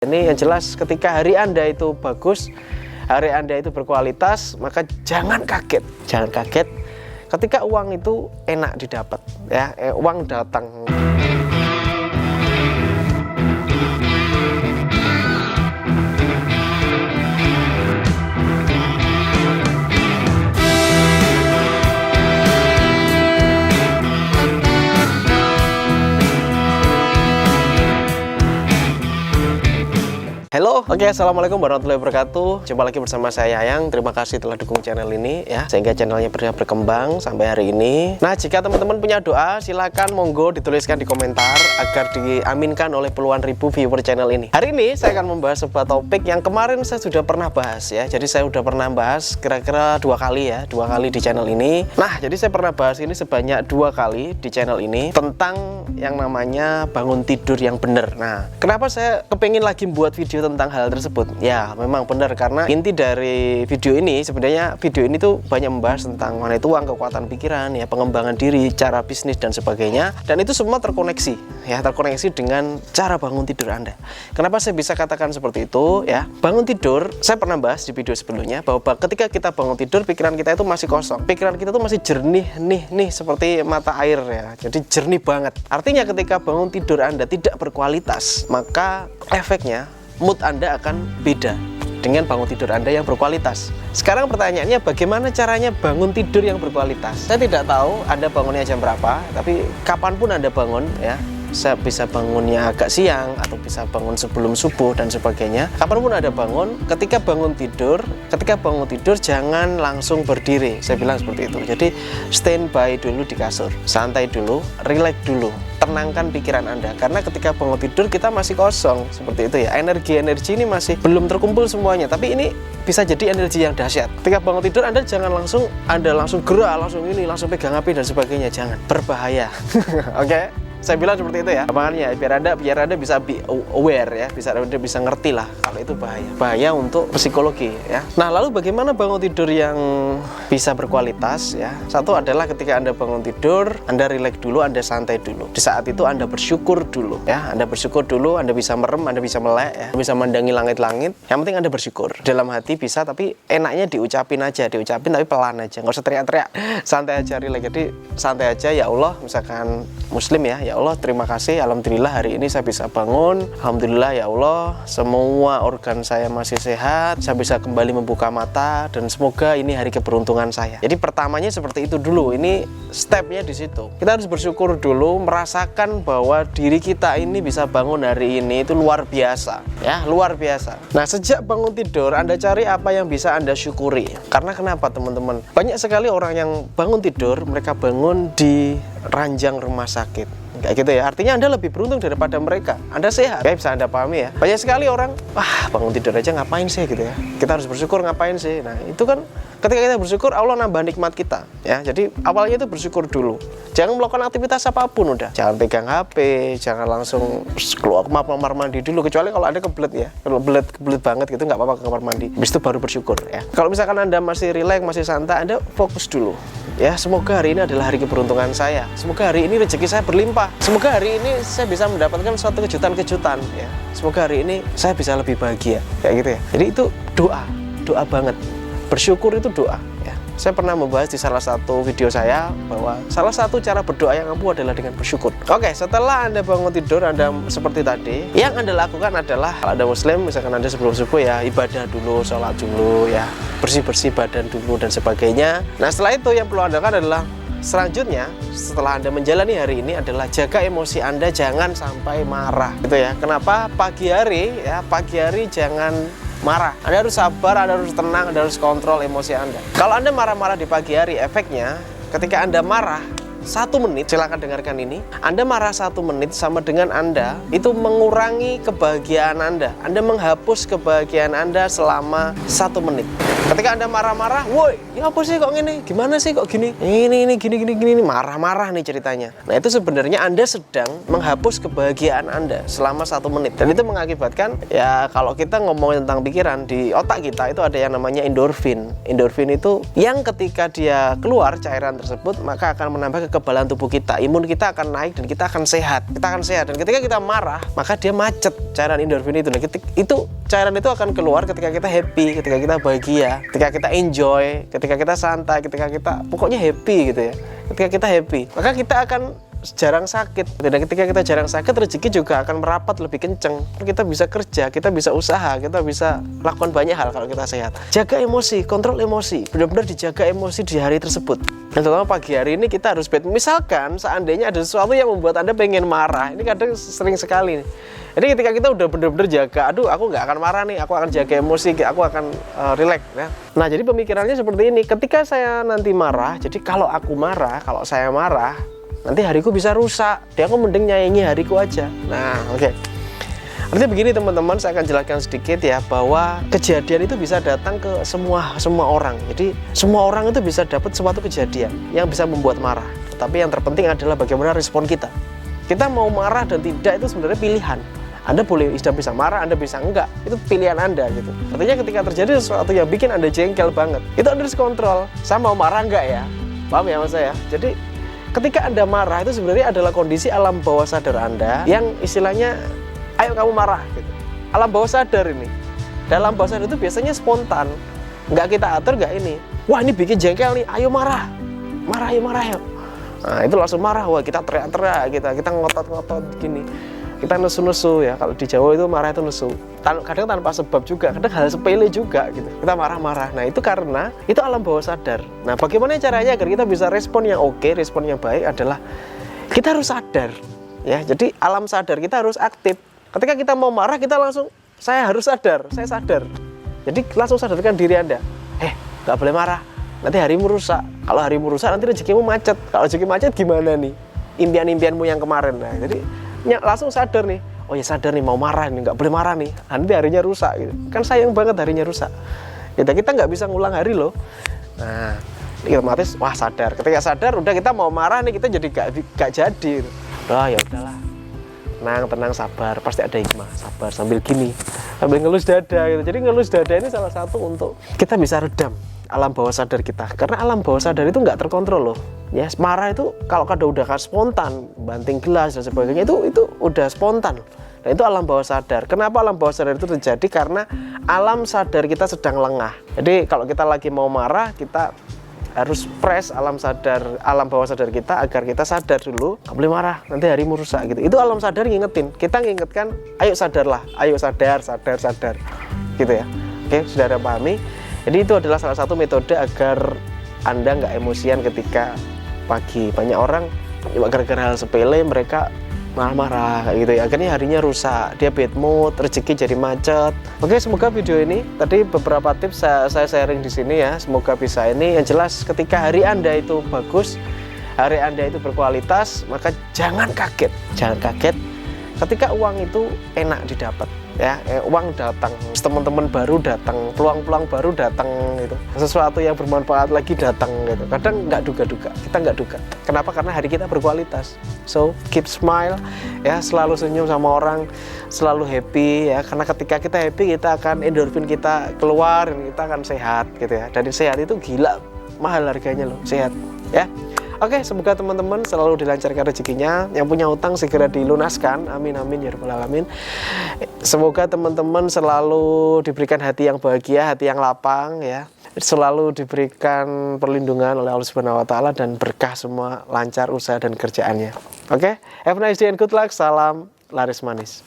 Ini yang jelas ketika hari Anda itu bagus, hari Anda itu berkualitas, maka jangan kaget. Jangan kaget ketika uang itu enak didapat, ya, uang datang. Halo, assalamualaikum warahmatullahi wabarakatuh. Jumpa lagi bersama saya Yang. Terima kasih telah dukung channel ini ya, sehingga channelnya berkembang sampai hari ini. Nah, jika teman-teman punya doa, silakan monggo dituliskan di komentar agar diaminkan oleh puluhan ribu viewer channel ini. Hari ini saya akan membahas sebuah topik yang kemarin saya sudah pernah bahas ya. Jadi saya sudah pernah bahas kira-kira dua kali di channel ini. Nah, jadi saya pernah bahas ini sebanyak 2 kali di channel ini tentang yang namanya bangun tidur yang benar. Nah, kenapa saya kepingin lagi buat video tentang hal tersebut? Ya, memang benar, karena inti dari video ini sebenarnya video ini tuh banyak membahas tentang mana itu uang, kekuatan pikiran, ya, pengembangan diri, cara bisnis dan sebagainya. Dan itu semua terkoneksi, ya, terkoneksi dengan cara bangun tidur Anda. Kenapa saya bisa katakan seperti itu? Ya, bangun tidur, saya pernah bahas di video sebelumnya bahwa ketika kita bangun tidur, pikiran kita itu masih kosong, pikiran kita tuh masih jernih nih seperti mata air ya. Jadi jernih banget. Artinya ketika bangun tidur Anda tidak berkualitas, maka efeknya mood Anda akan beda dengan bangun tidur Anda yang berkualitas. Sekarang pertanyaannya, bagaimana caranya bangun tidur yang berkualitas? Saya tidak tahu Anda bangunnya jam berapa, tapi kapanpun Anda bangun ya, saya bisa bangunnya agak siang atau bisa bangun sebelum subuh dan sebagainya. Kapanpun Anda bangun, ketika bangun tidur jangan langsung berdiri. Saya bilang seperti itu. Jadi standby dulu di kasur, santai dulu, relax dulu, tenangkan pikiran Anda, karena ketika bangun tidur kita masih kosong seperti itu ya. Energi ini masih belum terkumpul semuanya, tapi ini bisa jadi energi yang dahsyat. Ketika bangun tidur Anda jangan langsung gerak, langsung pegang HP dan sebagainya, jangan, berbahaya. Oke? Saya bilang seperti itu ya, makanya biar anda bisa be aware ya, anda bisa ngerti lah kalau itu bahaya untuk psikologi ya. Nah, lalu bagaimana bangun tidur yang bisa berkualitas ya? Satu adalah ketika Anda bangun tidur, Anda relax dulu, Anda santai dulu. Di saat itu Anda bersyukur dulu ya, Anda bersyukur dulu, Anda bisa merem, Anda bisa melek ya, bisa mandangi langit-langit. Yang penting Anda bersyukur. Dalam hati bisa, tapi enaknya diucapin tapi pelan aja, nggak usah teriak-teriak. Santai aja, relax. Jadi santai aja, ya Allah, misalkan muslim ya Allah, terima kasih, alhamdulillah hari ini saya bisa bangun, alhamdulillah ya Allah, semua organ saya masih sehat, saya bisa kembali membuka mata, dan semoga ini hari keberuntungan saya. Jadi pertamanya seperti itu dulu, ini stepnya di situ. Kita harus bersyukur dulu, merasakan bahwa diri kita ini bisa bangun hari ini itu luar biasa ya, luar biasa. Nah, sejak bangun tidur Anda cari apa yang bisa Anda syukuri. Karena kenapa teman-teman? Banyak sekali orang yang bangun tidur, mereka bangun di ranjang rumah sakit kayak gitu ya. Artinya Anda lebih beruntung daripada mereka. Anda sehat, kayak bisa Anda pahami ya. Banyak sekali orang, bangun tidur aja ngapain sih gitu ya. Kita harus bersyukur, ngapain sih. Nah, itu kan ketika kita bersyukur, Allah nambah nikmat kita ya. Jadi awalnya itu bersyukur dulu. Jangan melakukan aktivitas apapun udah. Jangan pegang HP, jangan langsung keluar ke kamar mandi dulu, kecuali kalau Anda kebelet ya. Kalau kebelet banget gitu nggak apa-apa ke kamar mandi. Habis itu baru bersyukur ya. Kalau misalkan Anda masih relax, masih santai, Anda fokus dulu. Ya, semoga hari ini adalah hari keberuntungan saya. Semoga hari ini rezeki saya berlimpah. Semoga hari ini saya bisa mendapatkan suatu kejutan-kejutan ya. Semoga hari ini saya bisa lebih bahagia. Kayak gitu ya. Jadi itu doa banget. Bersyukur itu doa ya. Saya pernah membahas di salah satu video saya bahwa salah satu cara berdoa yang ampuh adalah dengan bersyukur. Oke, setelah Anda bangun tidur, Anda seperti tadi, yang Anda lakukan adalah, kalau Anda muslim, misalkan Anda sebelum subuh ya, ibadah dulu, sholat dulu ya, bersih-bersih badan dulu dan sebagainya. Nah, setelah itu yang perlu Anda lakukan adalah selanjutnya, setelah Anda menjalani hari ini adalah jaga emosi Anda, jangan sampai marah gitu ya. Kenapa? Pagi hari jangan marah. Anda harus sabar, Anda harus tenang, Anda harus kontrol emosi Anda. Kalau Anda marah-marah di pagi hari, efeknya ketika Anda marah 1 menit, silakan dengarkan ini. Anda marah 1 menit sama dengan Anda itu mengurangi kebahagiaan Anda. Anda menghapus kebahagiaan Anda selama 1 menit. Ketika Anda marah-marah, woi, ya apa sih kok gini? Gimana sih kok gini? Ini gini, marah-marah nih ceritanya. Nah, itu sebenarnya Anda sedang menghapus kebahagiaan Anda selama 1 menit. Dan itu mengakibatkan, ya kalau kita ngomongin tentang pikiran, di otak kita itu ada yang namanya endorfin. Endorfin itu yang ketika dia keluar cairan tersebut, maka akan menambah kekebalan tubuh kita, imun kita akan naik dan kita akan sehat. Dan ketika kita marah, maka dia macet cairan endorfin itu. Nah, cairan itu akan keluar ketika kita happy, ketika kita bahagia, ketika kita enjoy, ketika kita santai, ketika kita pokoknya happy gitu ya. Ketika kita happy, maka kita akan jarang sakit. Dan ketika kita jarang sakit, rezeki juga akan merapat lebih kenceng. Kita bisa kerja, kita bisa usaha, kita bisa lakukan banyak hal kalau kita sehat. Jaga emosi, kontrol emosi, benar-benar dijaga emosi di hari tersebut. Dan terutama pagi hari ini kita harus misalkan seandainya ada sesuatu yang membuat Anda pengen marah, ini kadang sering sekali nih. Jadi ketika kita udah benar-benar jaga, aduh aku nggak akan marah nih, aku akan jaga emosi, aku akan relax ya. Nah jadi pemikirannya seperti ini, ketika saya nanti marah, jadi kalau saya marah, nanti hariku bisa rusak. Dia aku mending nyayangi hariku aja. Nah, oke. Artinya begini teman-teman, saya akan jelaskan sedikit ya bahwa kejadian itu bisa datang ke semua orang. Jadi semua orang itu bisa dapat suatu kejadian yang bisa membuat marah. Tapi yang terpenting adalah bagaimana respon kita. Kita mau marah dan tidak itu sebenarnya pilihan. Anda bisa marah, Anda bisa enggak. Itu pilihan Anda gitu. Artinya ketika terjadi sesuatu yang bikin Anda jengkel banget, itu Anda harus kontrol. Saya mau marah enggak ya? Paham ya mas saya? Jadi ketika Anda marah itu sebenarnya adalah kondisi alam bawah sadar Anda yang istilahnya ayo kamu marah gitu. Alam bawah sadar ini. Dalam bawah sadar itu biasanya spontan. Nggak kita atur nggak ini. Wah ini bikin jengkel nih, ayo marah. Marah yuk. Nah itu langsung marah, wah kita teriak-teriak, kita ngotot-ngotot gini. Kita nesu-nesu ya, kalau di Jawa itu marah itu nesu. Kadang tanpa sebab juga, kadang hal sepele juga gitu. Kita marah-marah. Nah itu karena itu alam bawah sadar. Nah bagaimana caranya agar kita bisa respon yang oke, respon yang baik adalah kita harus sadar ya. Jadi alam sadar kita harus aktif. Ketika kita mau marah kita langsung, saya harus sadar, saya sadar. Jadi langsung sadarkan diri Anda. Gak boleh marah, nanti harimu rusak. Kalau harimu rusak nanti rezekimu macet. Kalau rezeki macet gimana nih? Impian-impianmu yang kemarin. Nah jadi langsung sadar nih, oh ya sadar nih mau marah nih, nggak boleh marah nih, nanti harinya rusak gitu. Kan sayang banget harinya rusak. Kita nggak bisa ngulang hari loh. Nah, otomatis wah sadar. Ketika sadar udah kita mau marah nih kita jadi gak jadi. Wah ya udahlah. Tenang, sabar, pasti ada hikmah. Sabar sambil ngelus dada gitu. Jadi ngelus dada ini salah satu untuk kita bisa redam alam bawah sadar kita. Karena alam bawah sadar itu nggak terkontrol loh. Ya, marah itu kalau udah spontan, banting gelas dan sebagainya itu udah spontan. Nah, itu alam bawah sadar. Kenapa alam bawah sadar itu terjadi? Karena alam sadar kita sedang lengah. Jadi kalau kita lagi mau marah, kita harus press alam bawah sadar kita agar kita sadar dulu, nggak boleh marah, nanti harimu rusak gitu. Itu alam sadar ngingetin. Kita ngingetkan, ayo sadarlah, ayo sadar gitu ya. Oke, sudah ada pahami? Jadi itu adalah salah satu metode agar Anda nggak emosian ketika pagi. Banyak orang gara-gara hal sepele mereka marah-marah gitu ya, akhirnya harinya rusak, dia bad mood, rezeki jadi macet. Oke, semoga video ini tadi beberapa tips saya sharing di sini ya, semoga bisa ini. Yang jelas ketika hari Anda itu bagus, hari Anda itu berkualitas, maka jangan kaget ketika uang itu enak didapat ya, uang datang, teman-teman baru datang, peluang-peluang baru datang gitu, sesuatu yang bermanfaat lagi datang gitu. Kadang kita nggak duga. Kenapa? Karena hari kita berkualitas. So keep smile ya, selalu senyum sama orang, selalu happy ya, karena ketika kita happy kita akan endorfin kita keluar dan kita akan sehat gitu ya. Dan sehat itu gila mahal harganya loh, sehat ya. Oke, semoga teman-teman selalu dilancarkan rezekinya. Yang punya utang segera dilunaskan. Amin amin ya rabbal alamin. Semoga teman-teman selalu diberikan hati yang bahagia, hati yang lapang ya. Selalu diberikan perlindungan oleh Allah Subhanahu wa taala dan berkah semua, lancar usaha dan kerjaannya. Oke, have a nice day and good luck. Salam laris manis.